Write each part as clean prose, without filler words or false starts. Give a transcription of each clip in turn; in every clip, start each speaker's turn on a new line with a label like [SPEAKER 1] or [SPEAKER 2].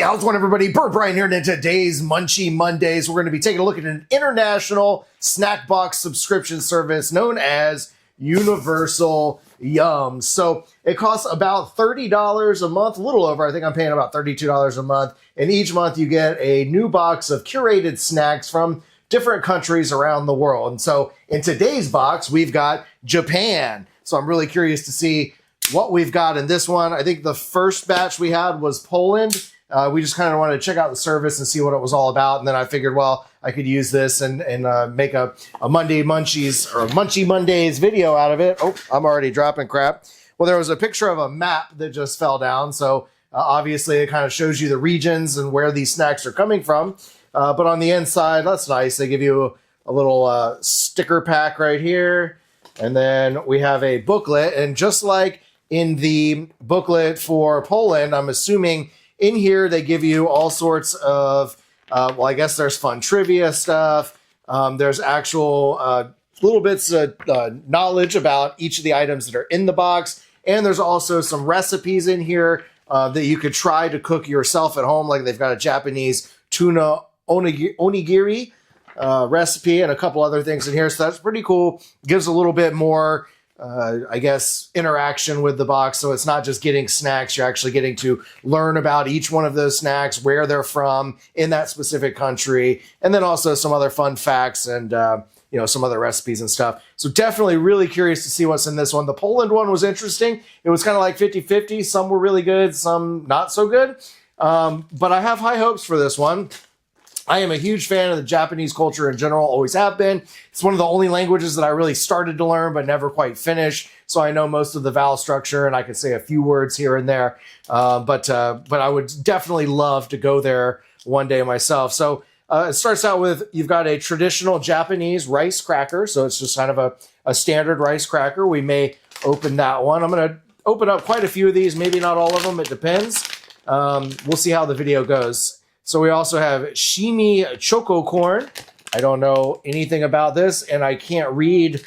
[SPEAKER 1] how's it going, everybody? Bert Brian here, and in today's Munchy Mondays, we're going to be taking a look at an international snack box subscription service known as Universal YUMS. So it costs about $30 a month, a little over. I think I'm paying about $32 a month. And each month you get a new box of curated snacks from different countries around the world. And so in today's box, we've got Japan. So I'm really curious to see what we've got in this one. I think the first batch we had was Poland. We just kind of wanted to check out the service and see what it was all about. And then I figured, well, I could use this and make a Monday Munchies or Munchy Mondays video out of it. Oh, I'm already dropping crap. Well, there was a picture of a map that just fell down. So obviously it kind of shows you the regions and where these snacks are coming from. But on the inside, that's nice. They give you a little sticker pack right here. And then we have a booklet. And just like in the booklet for Poland, I'm assuming in here they give you all sorts of, well, I guess there's fun trivia stuff. There's actual little bits of knowledge about each of the items that are in the box. And there's also some recipes in here that you could try to cook yourself at home. Like they've got a Japanese tuna onigiri recipe and a couple other things in here. So that's pretty cool. Gives a little bit more, I guess, interaction with the box. So it's not just getting snacks. You're actually getting to learn about each one of those snacks, where they're from in that specific country. And then also some other fun facts and, you know, some other recipes and stuff. So definitely really curious to see what's in this one. The Poland one was interesting. It was kind of like 50-50. Some were really good, some not so good. But I have high hopes for this one. I am a huge fan of the Japanese culture in general, always have been. It's one of the only languages that I really started to learn but never quite finished. So I know most of the vowel structure and I can say a few words here and there. But I would definitely love to go there one day myself. So it starts out with, you've got a traditional Japanese rice cracker. So it's just kind of a standard rice cracker. We may open that one. I'm going to open up quite a few of these, maybe not all of them. It depends. We'll see how the video goes. So we also have Shimi Choco corn. I don't know anything about this, and I can't read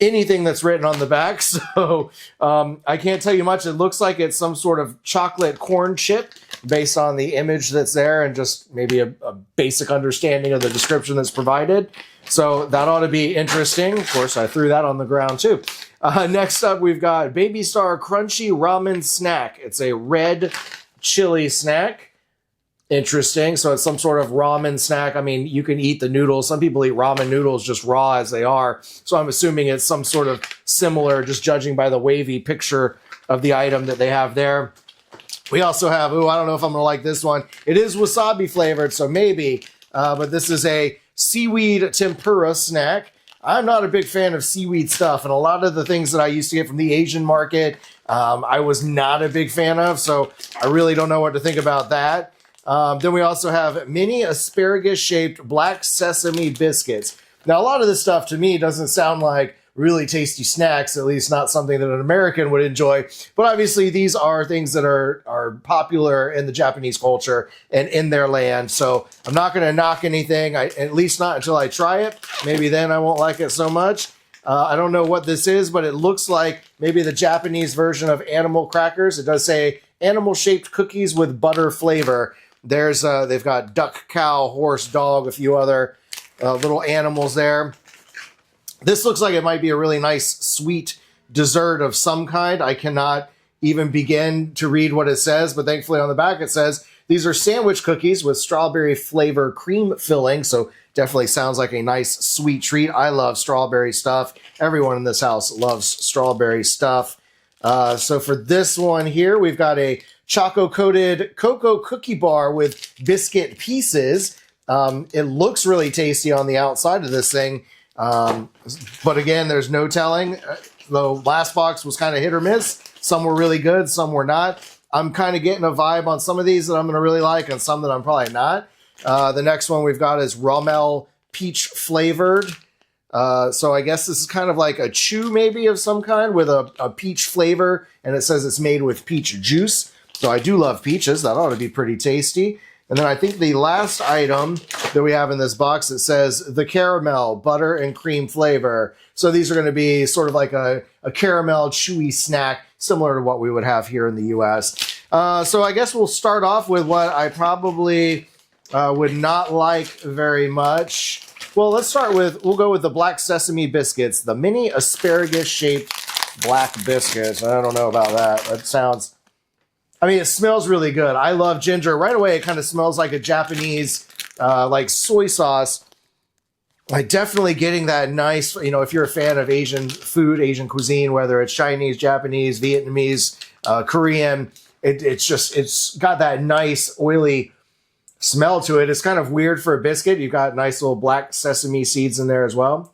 [SPEAKER 1] anything that's written on the back, so I can't tell you much. It looks like it's some sort of chocolate corn chip based on the image that's there and just maybe a basic understanding of the description that's provided. So that ought to be interesting. Of course, I threw that on the ground too. Next up, we've got Baby Star Crunchy Ramen Snack. It's a red chili snack. Interesting. So it's some sort of ramen snack. I mean, you can eat the noodles. Some people eat ramen noodles just raw as they are. So I'm assuming it's some sort of similar, just judging by the wavy picture of the item that they have there. We also have, ooh, I don't know if I'm going to like this one. It is wasabi flavored, so maybe. But this is a seaweed tempura snack. I'm not a big fan of seaweed stuff, and a lot of the things that I used to get from the Asian market, I was not a big fan of. So I really don't know what to think about that. Then we also have mini asparagus-shaped black sesame biscuits. Now, a lot of this stuff to me doesn't sound like really tasty snacks, at least not something that an American would enjoy. But obviously, these are things that are popular in the Japanese culture and in their land. So I'm not going to knock anything, at least not until I try it. Maybe then I won't like it so much. I don't know what this is, but it looks like maybe the Japanese version of animal crackers. It does say animal-shaped cookies with butter flavor. There's they've got duck, cow, horse, dog, a few other little animals there. This looks like it might be a really nice sweet dessert of some kind. I cannot even begin to read what it says, but thankfully on the back it says these are sandwich cookies with strawberry flavor cream filling. So definitely sounds like a nice sweet treat. I love strawberry stuff. Everyone in this house loves strawberry stuff. So for this one here, we've got a Choco-coated cocoa cookie bar with biscuit pieces. It looks really tasty on the outside of this thing. But again, there's no telling. The last box was kind of hit or miss. Some were really good, some were not. I'm kind of getting a vibe on some of these that I'm going to really like and some that I'm probably not. The next one we've got is Romel peach flavored. So I guess this is kind of like a chew maybe of some kind with a peach flavor. And it says it's made with peach juice. So I do love peaches. That ought to be pretty tasty. And then I think the last item that we have in this box, it says the caramel, butter, and cream flavor. So these are going to be sort of like a caramel chewy snack, similar to what we would have here in the U.S. So I guess we'll start off with what I probably would not like very much. Well, we'll go with the black sesame biscuits, the mini asparagus shaped black biscuits. I don't know about that. That sounds, I mean, it smells really good. I love ginger. Right away, it kind of smells like a Japanese, like soy sauce. Like definitely getting that nice, you know, if you're a fan of Asian food, Asian cuisine, whether it's Chinese, Japanese, Vietnamese, Korean, it's got that nice oily smell to it. It's kind of weird for a biscuit. You've got nice little black sesame seeds in there as well.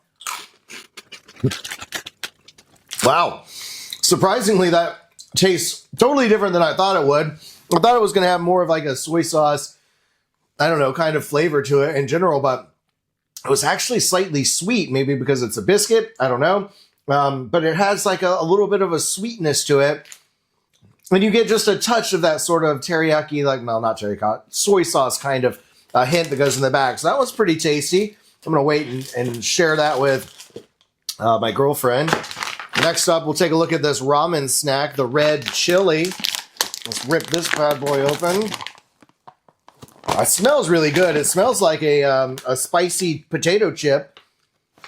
[SPEAKER 1] Wow. Surprisingly, that tastes totally different than I thought it would. I thought it was going to have more of like a soy sauce, I don't know, kind of flavor to it in general, but it was actually slightly sweet, maybe because it's a biscuit. I don't know. But it has like a little bit of a sweetness to it. And you get just a touch of that sort of teriyaki, like, no, not teriyaki, soy sauce kind of hint that goes in the back. So that was pretty tasty. I'm going to wait and share that with my girlfriend. Next up, we'll take a look at this ramen snack, the red chili. Let's rip this bad boy open. It smells really good. It smells like a spicy potato chip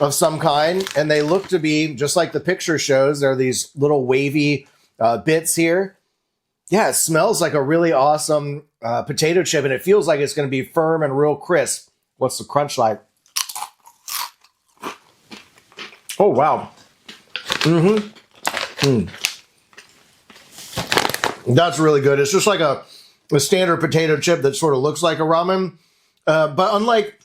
[SPEAKER 1] of some kind. And they look to be, just like the picture shows, there are these little wavy bits here. Yeah, it smells like a really awesome potato chip, and it feels like it's going to be firm and real crisp. What's the crunch like? Oh, wow. That's really good. It's just like a standard potato chip that sort of looks like a ramen. But unlike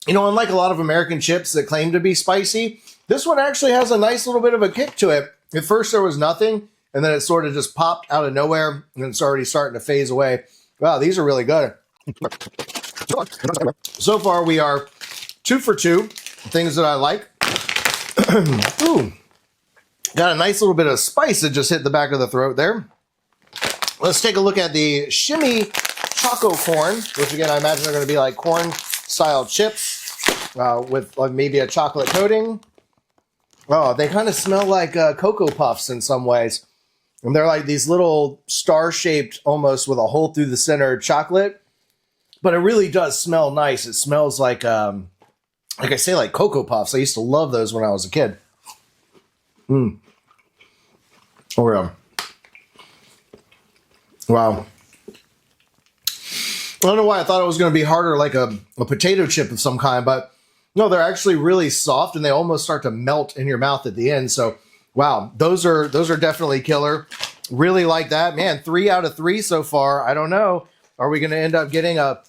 [SPEAKER 1] a lot of American chips that claim to be spicy, this one actually has a nice little bit of a kick to it. At first there was nothing, and then it sort of just popped out of nowhere, and it's already starting to phase away. Wow, these are really good. So far, we are 2 for 2, things that I like. Ooh, got a nice little bit of spice that just hit the back of the throat there. Let's take a look at the Shimi Choco corn, which again, I imagine are going to be like corn-style chips with like maybe a chocolate coating. Oh, they kind of smell like Cocoa Puffs in some ways. And they're like these little star-shaped, almost with a hole through the center chocolate. But it really does smell nice. It smells like I say, like Cocoa Puffs. I used to love those when I was a kid. Oh, yeah. Wow. I don't know why I thought it was going to be harder, like a potato chip of some kind, but no, they're actually really soft, and they almost start to melt in your mouth at the end. So, wow, those are definitely killer. Really like that. Man, 3 out of 3 so far. I don't know. Are we going to end up getting a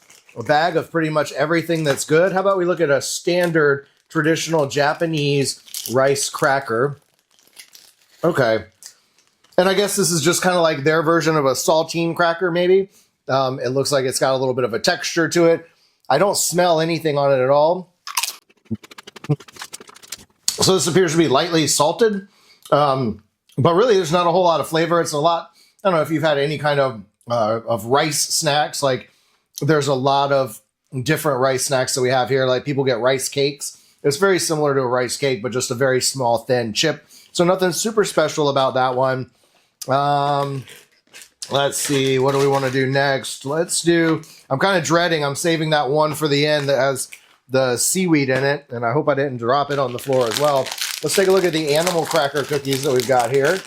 [SPEAKER 1] bag of pretty much everything that's good? How about we look at a standard traditional Japanese rice cracker? Okay. And I guess this is just kind of like their version of a saltine cracker, maybe. It looks like it's got a little bit of a texture to it. I don't smell anything on it at all. So this appears to be lightly salted. But really, there's not a whole lot of flavor. It's a lot, I don't know if you've had any kind of rice snacks. Like, there's a lot of different rice snacks that we have here. Like, people get rice cakes. It's very similar to a rice cake, but just a very small, thin chip. So nothing super special about that one. Let's see. What do we want to do next? I'm kind of dreading. I'm saving that one for the end that has the seaweed in it. And I hope I didn't drop it on the floor as well. Let's take a look at the animal cracker cookies that we've got here.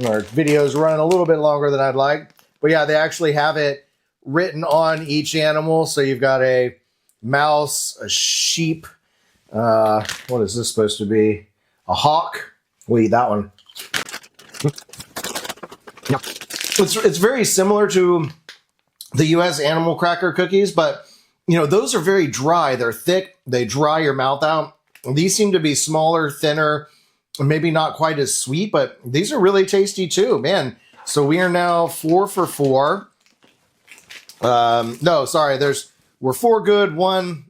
[SPEAKER 1] Our video's running a little bit longer than I'd like. But yeah, they actually have it written on each animal. So you've got a mouse, a sheep. What is this supposed to be? A hawk. We'll eat that one. It's very similar to the U.S. animal cracker cookies, but, you know, those are very dry. They're thick. They dry your mouth out. These seem to be smaller, thinner, maybe not quite as sweet, but these are really tasty too, man. So we are now 4 for 4. No, sorry. We're 4 good, 1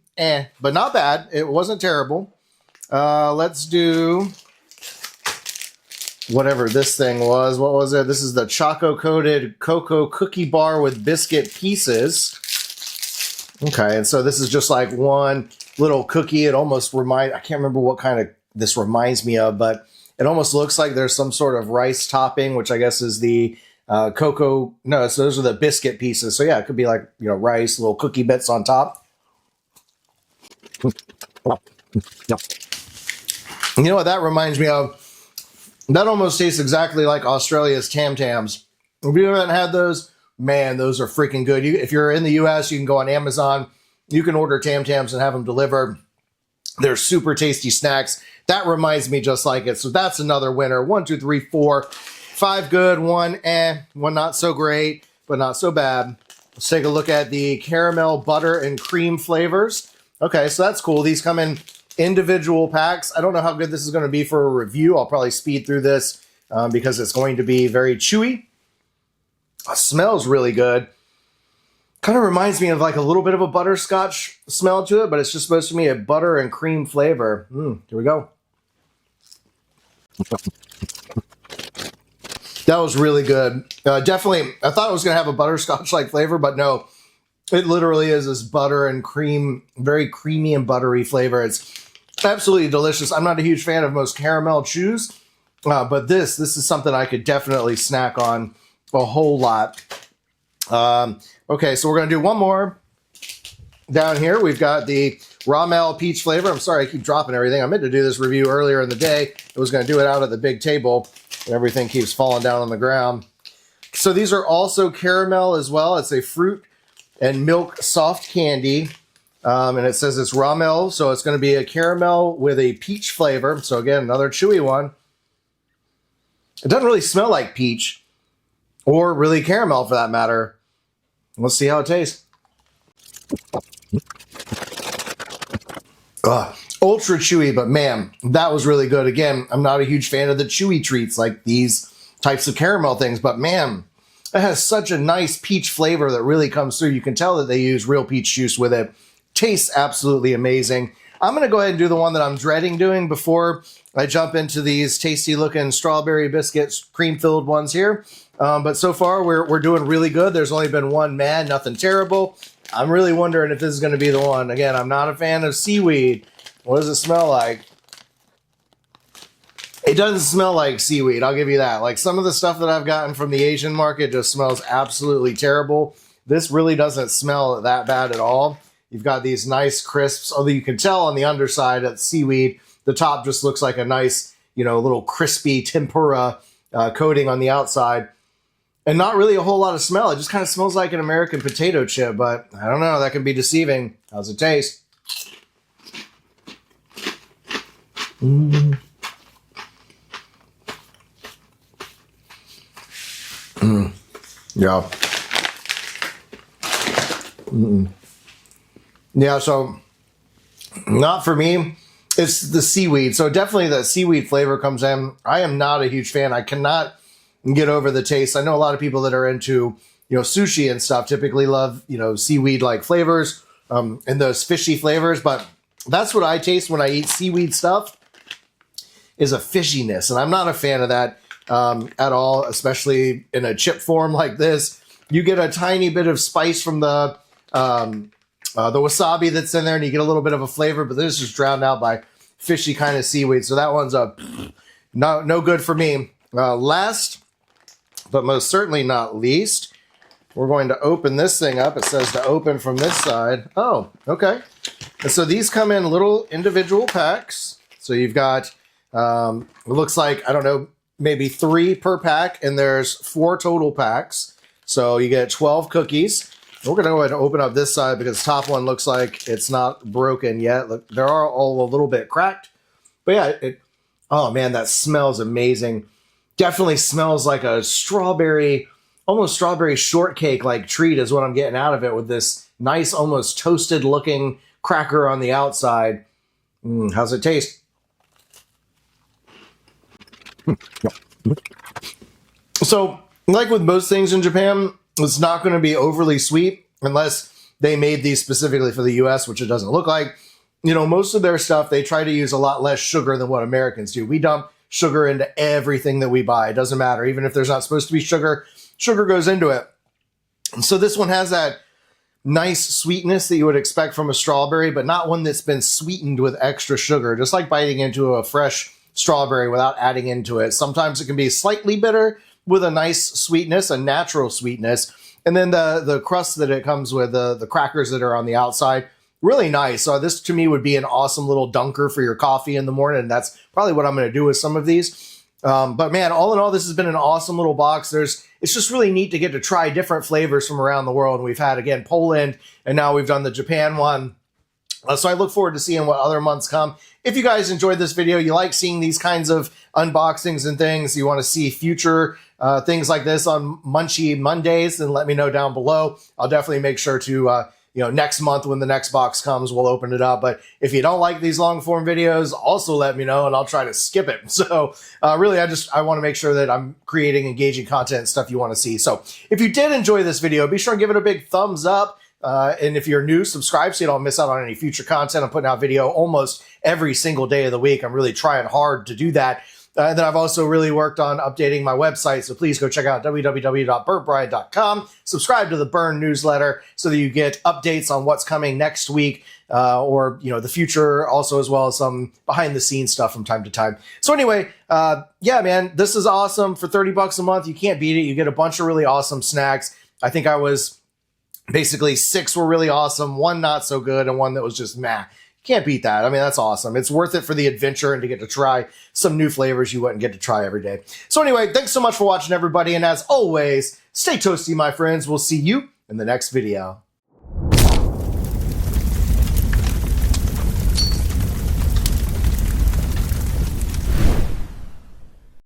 [SPEAKER 1] but not bad. It wasn't terrible. Let's do whatever this thing was. What was it? This is the choco-coated cocoa cookie bar with biscuit pieces. Okay, and so this is just like one little cookie. It almost I can't remember what kind of this reminds me of, but it almost looks like there's some sort of rice topping, which I guess is the cocoa. No, so those are the biscuit pieces. So yeah, it could be like, you know, rice, little cookie bits on top. You know what that reminds me of? That almost tastes exactly like Australia's Tam Tams. If you haven't had those, man, those are freaking good. If you're in the US, you can go on Amazon. You can order Tam Tams and have them delivered. They're super tasty snacks. That reminds me just like it. So that's another winner. 1, 2, 3, 4. 5 good, 1 1 not so great, but not so bad. Let's take a look at the caramel, butter, and cream flavors. Okay, so that's cool. These come in individual packs. I don't know how good this is going to be for a review. I'll probably speed through this because it's going to be very chewy. It smells really good. Kind of reminds me of like a little bit of a butterscotch smell to it, but it's just supposed to be a butter and cream flavor. Here we go. That was really good. Definitely, I thought it was going to have a butterscotch-like flavor, but no. It literally is this butter and cream, very creamy and buttery flavor. It's absolutely delicious. I'm not a huge fan of most caramel chews, but this is something I could definitely snack on a whole lot. Okay, so we're going to do one more. Down here, we've got the Romel peach flavor. I'm sorry, I keep dropping everything. I meant to do this review earlier in the day. I was going to do it out at the big table, and everything keeps falling down on the ground. So these are also caramel as well. It's a fruit and milk soft candy, and it says it's Romel, so it's going to be a caramel with a peach flavor. So again, another chewy one. It doesn't really smell like peach, or really caramel for that matter. Let's see how it tastes. Ultra chewy, but man, that was really good. Again, I'm not a huge fan of the chewy treats like these types of caramel things, but man, it has such a nice peach flavor that really comes through. You can tell that they use real peach juice with it. Tastes absolutely amazing. I'm going to go ahead and do the one that I'm dreading doing before I jump into these tasty looking strawberry biscuits, cream filled ones here. But so far we're doing really good. There's only been one mad, nothing terrible. I'm really wondering if this is going to be the one. Again, I'm not a fan of seaweed. What does it smell like? It doesn't smell like seaweed, I'll give you that. Like some of the stuff that I've gotten from the Asian market just smells absolutely terrible. This really doesn't smell that bad at all. You've got these nice crisps, although you can tell on the underside that seaweed, the top just looks like a nice, you know, little crispy tempura coating on the outside. And not really a whole lot of smell. It just kind of smells like an American potato chip, but I don't know. That can be deceiving. How's it taste? Yeah. Yeah, so not for me. It's the seaweed. So definitely the seaweed flavor comes in. I am not a huge fan. I cannot get over the taste. I know a lot of people that are into, you know, sushi and stuff typically love, you know, seaweed-like flavors and those fishy flavors, but that's what I taste when I eat seaweed stuff is a fishiness, and I'm not a fan of that at all, especially in a chip form like this. You get a tiny bit of spice from the wasabi that's in there, and you get a little bit of a flavor, but this is just drowned out by fishy kind of seaweed, so that one's no good for me. Last, but most certainly not least, we're going to open this thing up. It says to open from this side. Oh, okay. And so these come in little individual packs. So you've got, it looks like, I don't know, maybe 3 per pack, and there's 4 total packs. So you get 12 cookies. And we're going to go ahead and open up this side because the top one looks like it's not broken yet. Look, they're all a little bit cracked. But yeah, oh man, that smells amazing. Definitely smells like a strawberry, almost strawberry shortcake like treat is what I'm getting out of it with this nice, almost toasted looking cracker on the outside. How's it taste? So, like with most things in Japan, it's not going to be overly sweet unless they made these specifically for the US, which it doesn't look like. You know, most of their stuff, they try to use a lot less sugar than what Americans do. We dump sugar into everything that we buy. It doesn't matter. Even if there's not supposed to be sugar, sugar goes into it. And so this one has that nice sweetness that you would expect from a strawberry, but not one that's been sweetened with extra sugar, just like biting into a fresh strawberry without adding into it. Sometimes it can be slightly bitter, with a nice sweetness, a natural sweetness. And then the crust that it comes with, the crackers that are on the outside, really nice. So this to me would be an awesome little dunker for your coffee in the morning. And that's probably what I'm going to do with some of these. But man, all in all, this has been an awesome little box. It's just really neat to get to try different flavors from around the world. And we've had, again, Poland, and now we've done the Japan one. So I look forward to seeing what other months come. If you guys enjoyed this video, you like seeing these kinds of unboxings and things, you want to see future things like this on Munchy Mondays, then let me know down below. I'll definitely make sure to, next month when the next box comes, we'll open it up. But if you don't like these long form videos, also let me know and I'll try to skip it. So really, I want to make sure that I'm creating engaging content and stuff you want to see. So if you did enjoy this video, be sure and give it a big thumbs up. And if you're new, subscribe so you don't miss out on any future content. I'm putting out video almost every single day of the week. I'm really trying hard to do that. And then I've also really worked on updating my website. So please go check out www.burntbrian.com. Subscribe to the Burn newsletter so that you get updates on what's coming next week or, the future also, as well as some behind the scenes stuff from time to time. So anyway, yeah, man, this is awesome. For $30 a month, you can't beat it. You get a bunch of really awesome snacks. I think I was basically 6 were really awesome, 1 not so good, and 1 that was just meh. Can't beat that. I mean, that's awesome. It's worth it for the adventure and to get to try some new flavors you wouldn't get to try every day. So anyway, thanks so much for watching, everybody. And as always, stay toasty, my friends. We'll see you in the next video.